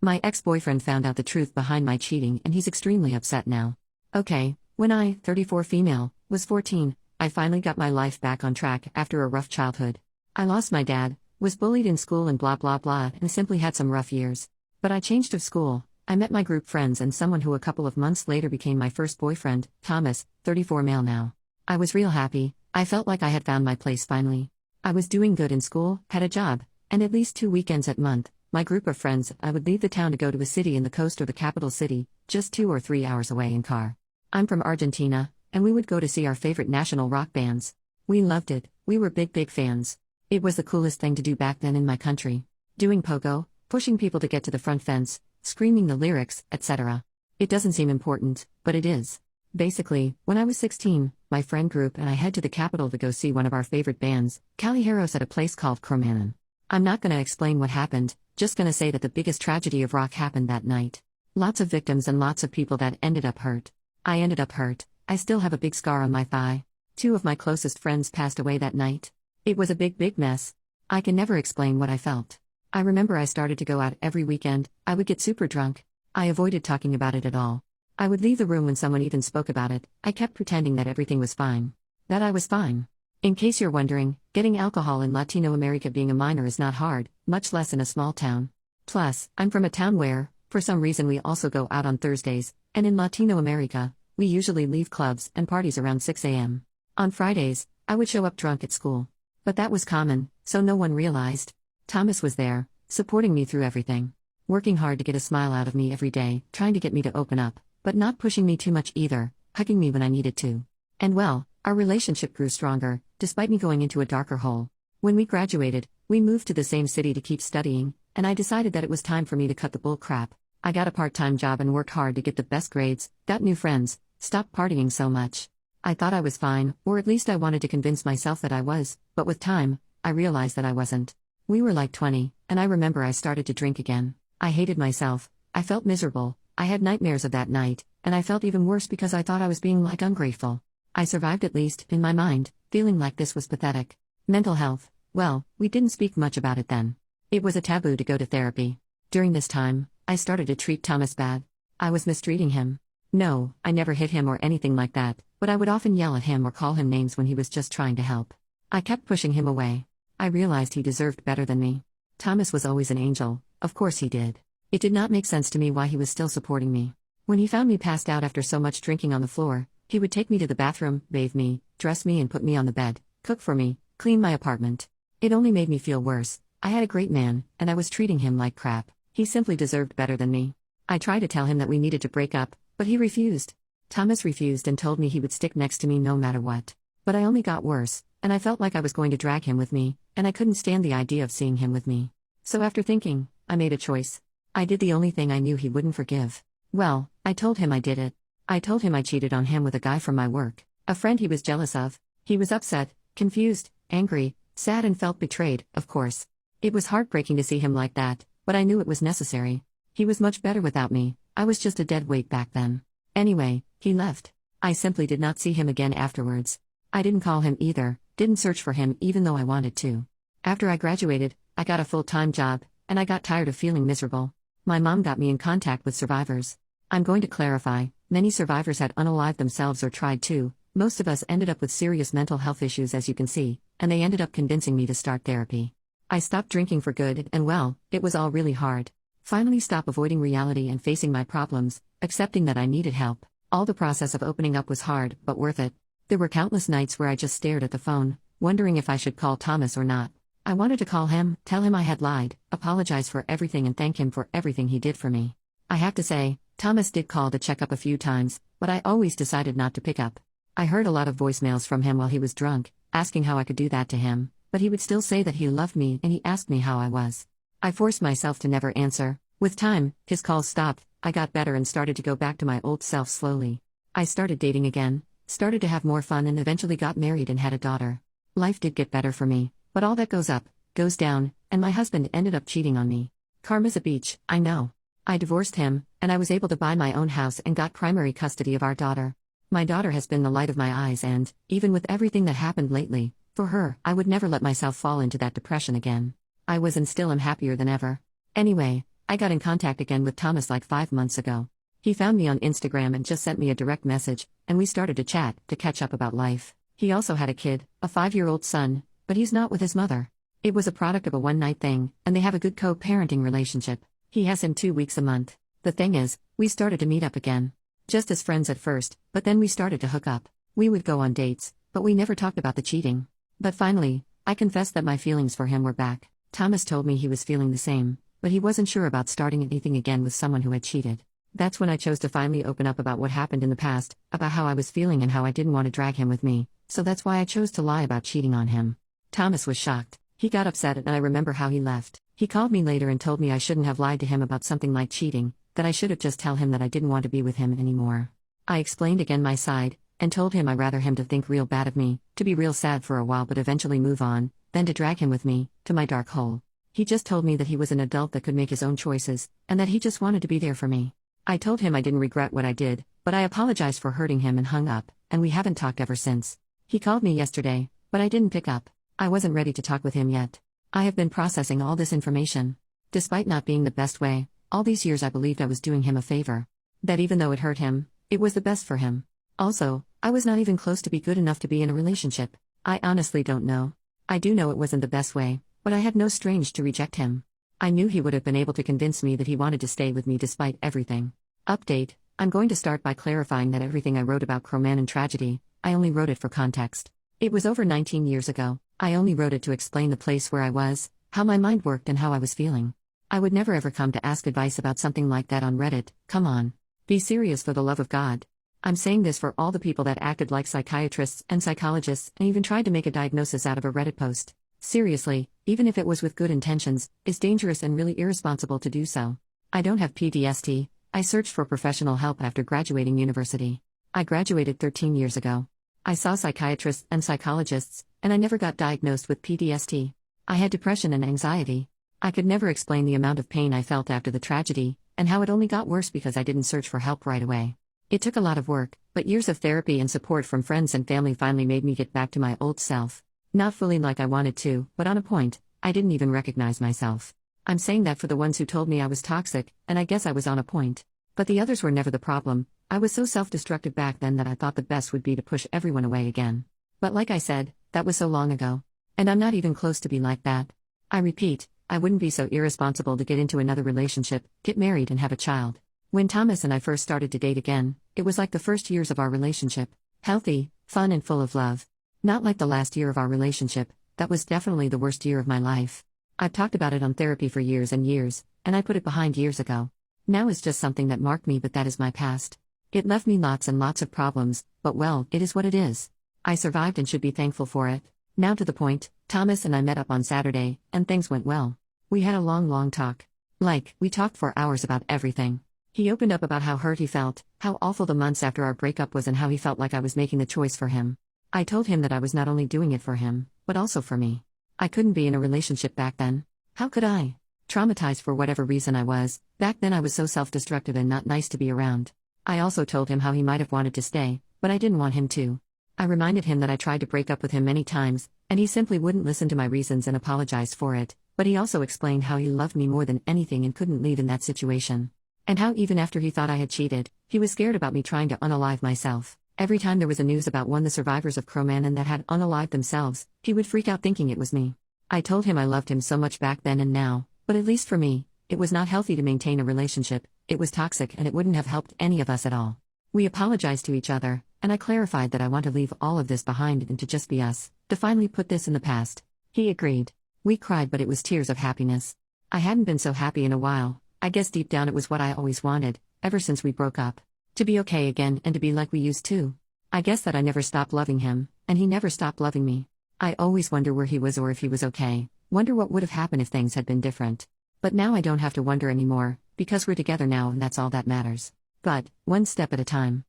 My ex-boyfriend found out the truth behind my cheating and he's extremely upset now. Okay, when I, 34 female, was 14, I finally got my life back on track after a rough childhood. I lost my dad, was bullied in school and blah blah blah and simply had some rough years. But I changed of school, I met my group friends and someone who a couple of months later became my first boyfriend, Thomas, 34 male now. I was real happy, I felt like I had found my place finally. I was doing good in school, had a job, and at least 2 weekends a month, my group of friends, I would leave the town to go to a city in the coast or the capital city, just 2 or 3 hours away in car. I'm from Argentina, and we would go to see our favorite national rock bands. We loved it, we were big fans. It was the coolest thing to do back then in my country. Doing pogo, pushing people to get to the front fence, screaming the lyrics, etc. It doesn't seem important, but it is. Basically, when I was 16, my friend group and I head to the capital to go see one of our favorite bands, Callejeros, at a place called Cromañón. I'm not gonna explain what happened, just gonna say that the biggest tragedy of rock happened that night. Lots of victims and lots of people that ended up hurt. I ended up hurt, I still have a big scar on my thigh. 2 of my closest friends passed away that night. It was a big mess. I can never explain what I felt. I remember I started to go out every weekend, I would get super drunk. I avoided talking about it at all. I would leave the room when someone even spoke about it, I kept pretending that everything was fine. That I was fine. In case you're wondering, getting alcohol in Latino America being a minor is not hard, much less in a small town. Plus, I'm from a town where, for some reason, we also go out on Thursdays, and in Latino America, we usually leave clubs and parties around 6 a.m. On Fridays, I would show up drunk at school. But that was common, so no one realized. Thomas was there, supporting me through everything. Working hard to get a smile out of me every day, trying to get me to open up, but not pushing me too much either, hugging me when I needed to. And well, our relationship grew stronger, despite me going into a darker hole. When we graduated, we moved to the same city to keep studying, and I decided that it was time for me to cut the bull crap. I got a part-time job and worked hard to get the best grades, got new friends, stopped partying so much. I thought I was fine, or at least I wanted to convince myself that I was, but with time, I realized that I wasn't. We were like 20, and I remember I started to drink again. I hated myself, I felt miserable, I had nightmares of that night, and I felt even worse because I thought I was being like ungrateful. I survived, at least, in my mind, feeling like this was pathetic. Mental health, well, we didn't speak much about it then. It was a taboo to go to therapy. During this time, I started to treat Thomas bad. I was mistreating him. No, I never hit him or anything like that, but I would often yell at him or call him names when he was just trying to help. I kept pushing him away. I realized he deserved better than me. Thomas was always an angel, of course he did. It did not make sense to me why he was still supporting me. When he found me passed out after so much drinking on the floor, he would take me to the bathroom, bathe me, dress me and put me on the bed, cook for me, clean my apartment. It only made me feel worse. I had a great man, and I was treating him like crap. He simply deserved better than me. I tried to tell him that we needed to break up, but he refused. Thomas refused and told me he would stick next to me no matter what. But I only got worse, and I felt like I was going to drag him with me, and I couldn't stand the idea of seeing him with me. So after thinking, I made a choice. I did the only thing I knew he wouldn't forgive. Well, I told him I did it. I told him I cheated on him with a guy from my work, a friend he was jealous of. He was upset, confused, angry, sad and felt betrayed, of course. It was heartbreaking to see him like that, but I knew it was necessary. He was much better without me, I was just a dead weight back then. Anyway, he left. I simply did not see him again afterwards. I didn't call him either, didn't search for him even though I wanted to. After I graduated, I got a full-time job, and I got tired of feeling miserable. My mom got me in contact with survivors. I'm going to clarify, many survivors had unalived themselves or tried to. Most of us ended up with serious mental health issues, as you can see, and they ended up convincing me to start therapy. I stopped drinking for good, and well, it was all really hard. Finally stop avoiding reality and facing my problems, accepting that I needed help. All the process of opening up was hard, but worth it. There were countless nights where I just stared at the phone, wondering if I should call Thomas or not. I wanted to call him, tell him I had lied, apologize for everything and thank him for everything he did for me. I have to say, Thomas did call to check up a few times, but I always decided not to pick up. I heard a lot of voicemails from him while he was drunk, asking how I could do that to him, but he would still say that he loved me and he asked me how I was. I forced myself to never answer. With time, his calls stopped, I got better and started to go back to my old self slowly. I started dating again, started to have more fun and eventually got married and had a daughter. Life did get better for me, but all that goes up, goes down, and my husband ended up cheating on me. Karma's a beach, I know. I divorced him, and I was able to buy my own house and got primary custody of our daughter. My daughter has been the light of my eyes and, even with everything that happened lately, for her, I would never let myself fall into that depression again. I was and still am happier than ever. Anyway, I got in contact again with Thomas like 5 months ago. He found me on Instagram and just sent me a direct message, and we started to chat, to catch up about life. He also had a kid, a 5-year-old son, but he's not with his mother. It was a product of a one-night thing, and they have a good co-parenting relationship. He has him 2 weeks a month. The thing is, we started to meet up again. Just as friends at first, but then we started to hook up. We would go on dates, but we never talked about the cheating. But finally, I confessed that my feelings for him were back. Thomas told me he was feeling the same, but he wasn't sure about starting anything again with someone who had cheated. That's when I chose to finally open up about what happened in the past, about how I was feeling and how I didn't want to drag him with me, so that's why I chose to lie about cheating on him. Thomas was shocked. He got upset and I remember how he left. He called me later and told me I shouldn't have lied to him about something like cheating, that I should have just tell him that I didn't want to be with him anymore. I explained again my side, and told him I'd rather him to think real bad of me, to be real sad for a while but eventually move on, than to drag him with me, to my dark hole. He just told me that he was an adult that could make his own choices, and that he just wanted to be there for me. I told him I didn't regret what I did, but I apologized for hurting him and hung up, and we haven't talked ever since. He called me yesterday, but I didn't pick up. I wasn't ready to talk with him yet. I have been processing all this information. Despite not being the best way, all these years I believed I was doing him a favor. That even though it hurt him, it was the best for him. Also, I was not even close to be good enough to be in a relationship. I honestly don't know. I do know it wasn't the best way, but I had no strength to reject him. I knew he would have been able to convince me that he wanted to stay with me despite everything. Update: I'm going to start by clarifying that everything I wrote about Croman tragedy, I only wrote it for context. It was over 19 years ago. I only wrote it to explain the place where I was, how my mind worked and how I was feeling. I would never ever come to ask advice about something like that on Reddit. Come on. Be serious for the love of God. I'm saying this for all the people that acted like psychiatrists and psychologists and even tried to make a diagnosis out of a Reddit post. Seriously, even if it was with good intentions, it's dangerous and really irresponsible to do so. I don't have PTSD. I searched for professional help after graduating university. I graduated 13 years ago. I saw psychiatrists and psychologists, and I never got diagnosed with PTSD. I had depression and anxiety. I could never explain the amount of pain I felt after the tragedy, and how it only got worse because I didn't search for help right away. It took a lot of work, but years of therapy and support from friends and family finally made me get back to my old self. Not fully like I wanted to, but on a point, I didn't even recognize myself. I'm saying that for the ones who told me I was toxic, and I guess I was on a point. But the others were never the problem. I was so self-destructive back then that I thought the best would be to push everyone away again. But like I said, that was so long ago. And I'm not even close to be like that. I repeat, I wouldn't be so irresponsible to get into another relationship, get married and have a child. When Thomas and I first started to date again, it was like the first years of our relationship. Healthy, fun and full of love. Not like the last year of our relationship. That was definitely the worst year of my life. I've talked about it on therapy for years, and I put it behind years ago. Now it's just something that marked me, but that is my past. It left me lots and lots of problems, but well, it is what it is. I survived and should be thankful for it. Now to the point, Thomas and I met up on Saturday, and things went well. We had a long talk. We talked for hours about everything. He opened up about how hurt he felt, how awful the months after our breakup was and how he felt like I was making the choice for him. I told him that I was not only doing it for him, but also for me. I couldn't be in a relationship back then. How could I? Traumatized for whatever reason I was, back then I was so self-destructive and not nice to be around. I also told him how he might have wanted to stay, but I didn't want him to. I reminded him that I tried to break up with him many times, and he simply wouldn't listen to my reasons and apologized for it, but he also explained how he loved me more than anything and couldn't leave in that situation. And how even after he thought I had cheated, he was scared about me trying to unalive myself. Every time there was a news about one of the survivors of Croman that had unalived themselves, he would freak out thinking it was me. I told him I loved him so much back then and now, but at least for me, it was not healthy to maintain a relationship, it was toxic and it wouldn't have helped any of us at all. We apologized to each other, and I clarified that I want to leave all of this behind and to just be us, to finally put this in the past. He agreed. We cried, but it was tears of happiness. I hadn't been so happy in a while. I guess deep down it was what I always wanted, ever since we broke up. To be okay again and to be like we used to. I guess that I never stopped loving him, and he never stopped loving me. I always wonder where he was or if he was okay, wonder what would have happened if things had been different. But now I don't have to wonder anymore, because we're together now and that's all that matters. But, one step at a time.